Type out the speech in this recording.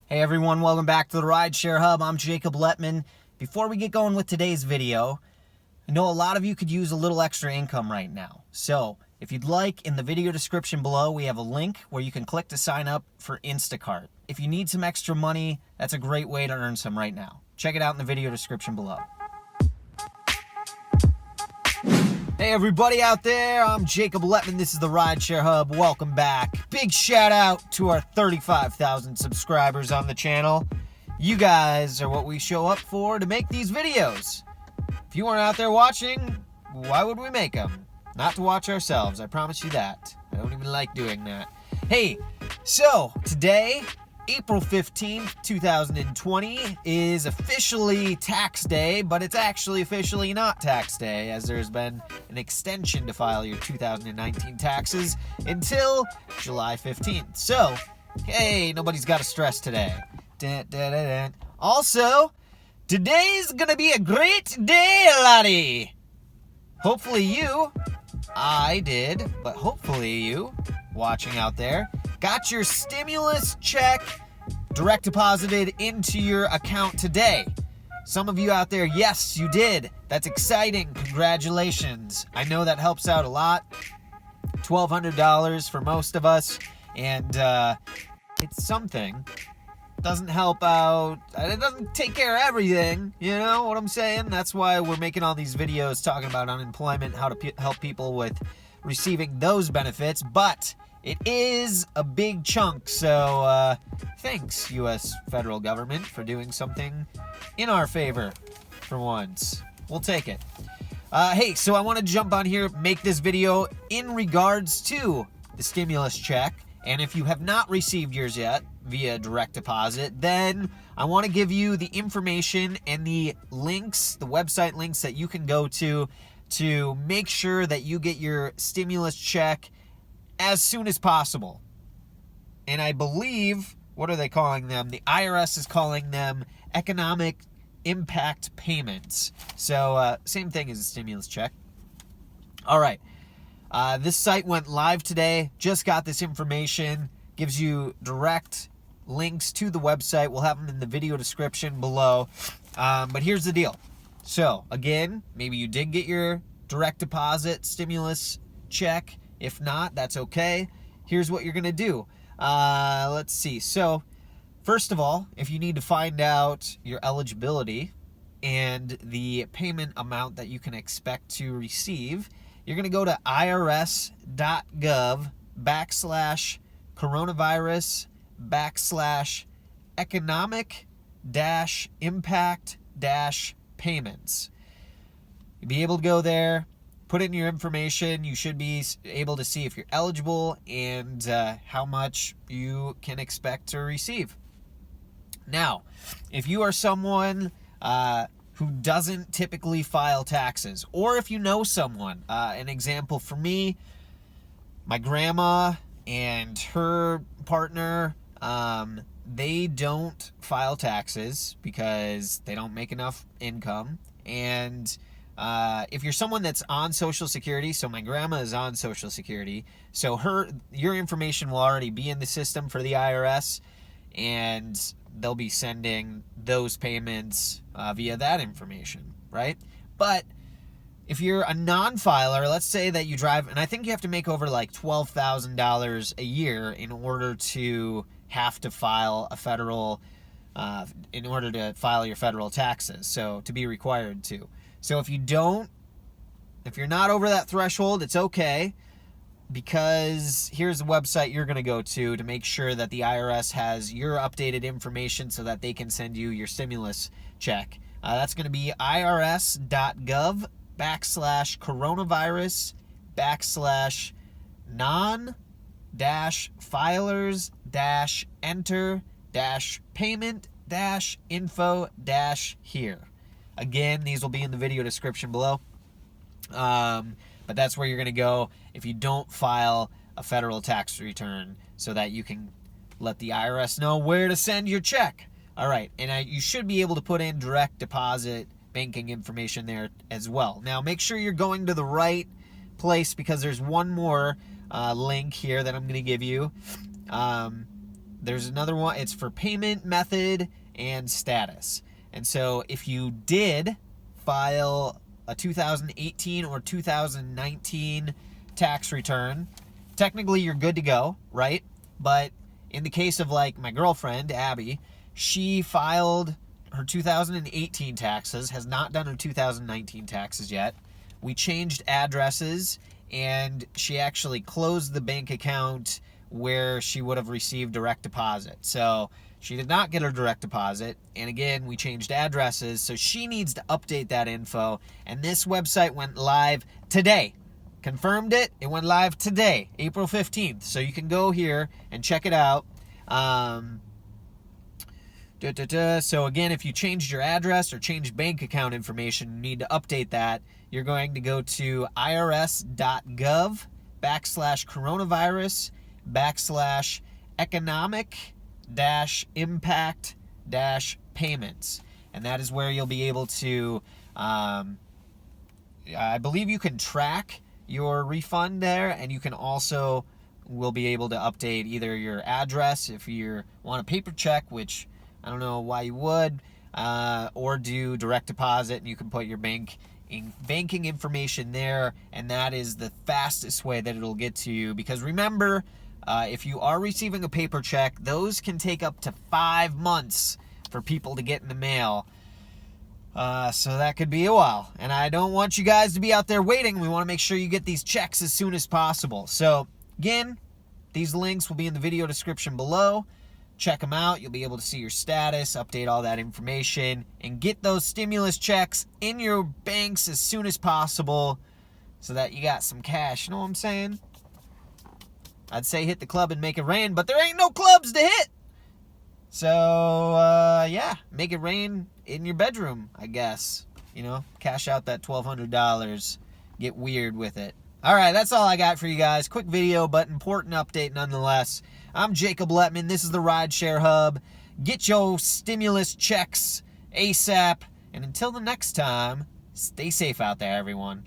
Hey everyone, welcome back to the Rideshare Hub. I'm Jacob Letman. Before we get going with today's video, I know a lot of you could use a little extra income right now. So if you'd like, in the video description below, we have a link where you can click to sign up for Instacart. If you need some extra money, that's a great way to earn some right now. Check it out in the video description below. Hey everybody out there, I'm Jacob Letman. This is the Rideshare Hub. Welcome back. Big shout out to our 35,000 subscribers on the channel. You guys are what we show up for to make these videos. If you weren't out there watching, why would we make them? Not to watch ourselves, I promise you that. I don't even like doing that. Hey, so today, April 15th, 2020 is officially tax day, but it's actually officially not tax day, as there's been an extension to file your 2019 taxes until July 15th. So, hey, nobody's got to stress today. Dun, dun, dun, dun. Also, today's gonna be a great day, laddie. Hopefully you, I did, but hopefully you, watching out there, got your stimulus check direct deposited into your account today. Some of you out there, yes, you did. That's exciting. Congratulations. I know that helps out a lot. $1,200 for most of us, and it's something. Doesn't help out. It doesn't take care of everything. You know what I'm saying? That's why we're making all these videos talking about unemployment, how to help people with receiving those benefits, but it is a big chunk, so thanks, U.S. federal government, for doing something in our favor for once. We'll take it. Hey, so I want to jump on here, make this video in regards to the stimulus check, and if you have not received yours yet via direct deposit, then I want to give you the information and the links, the website links that you can go to make sure that you get your stimulus check as soon as possible. And I believe, what are they calling them? The IRS is calling them economic impact payments. So same thing as a stimulus check. All right. This site went live today. Just got this information. Gives you direct links to the website. We'll have them in the video description below. But here's the deal. So again, maybe you did get your direct deposit stimulus check. If not, that's okay. Here's what you're going to do. Let's see. So, first of all, if you need to find out your eligibility and the payment amount that you can expect to receive, you're going to go to irs.gov/coronavirus/economic-impact-payments. You'll be able to go there. Put in your information. You should be able to see if you're eligible and how much you can expect to receive. Now, if you are someone who doesn't typically file taxes, or if you know someone, an example for me, my grandma and her partner, they don't file taxes because they don't make enough income. And if you're someone that's on Social Security, so my grandma is on Social Security, so your information will already be in the system for the IRS, and they'll be sending those payments via that information, right? But if you're a non-filer, let's say that you drive, and I think you have to make over like $12,000 a year in order to have to file a federal, in order to file your federal taxes, so to be required to. So if you're not over that threshold, it's okay, because here's the website you're going to go to make sure that the IRS has your updated information so that they can send you your stimulus check. That's going to be irs.gov/coronavirus/non-filers-enter-payment-info-here. Again, these will be in the video description below. But that's where you're going to go if you don't file a federal tax return, so that you can let the IRS know where to send your check. All right, and you should be able to put in direct deposit banking information there as well. Now, make sure you're going to the right place, because there's one more link here that I'm going to give you. there's another one. It's for payment method and status. And so if you did file a 2018 or 2019 tax return, technically you're good to go, right? But in the case of like my girlfriend, Abby, she filed her 2018 taxes, has not done her 2019 taxes yet. We changed addresses, and she actually closed the bank account where she would have received direct deposit. So she did not get her direct deposit. And again, we changed addresses, so she needs to update that info. And this website went live today. Confirmed it. It went live today, April 15th. So you can go here and check it out. So again, if you changed your address or changed bank account information, you need to update that. You're going to go to irs.gov/coronavirus/economic-impact-payments. And that is where you'll be able to, I believe you can track your refund there, and you can also will be able to update either your address if you want a paper check, which I don't know why you would, or do direct deposit, and you can put your banking information there, and that is the fastest way that it'll get to you. Because remember, if you are receiving a paper check, those can take up to 5 months for people to get in the mail. So that could be a while, and I don't want you guys to be out there waiting. We want to make sure you get these checks as soon as possible. So again, these links will be in the video description below. Check them out. You'll be able to see your status, update all that information, and get those stimulus checks in your banks as soon as possible so that you got some cash. You know what I'm saying? I'd say hit the club and make it rain, but there ain't no clubs to hit. So, yeah, make it rain in your bedroom, I guess. You know, cash out that $1,200. Get weird with it. All right, that's all I got for you guys. Quick video, but important update nonetheless. I'm Jacob Lettman. This is the Rideshare Hub. Get your stimulus checks ASAP. And until the next time, stay safe out there, everyone.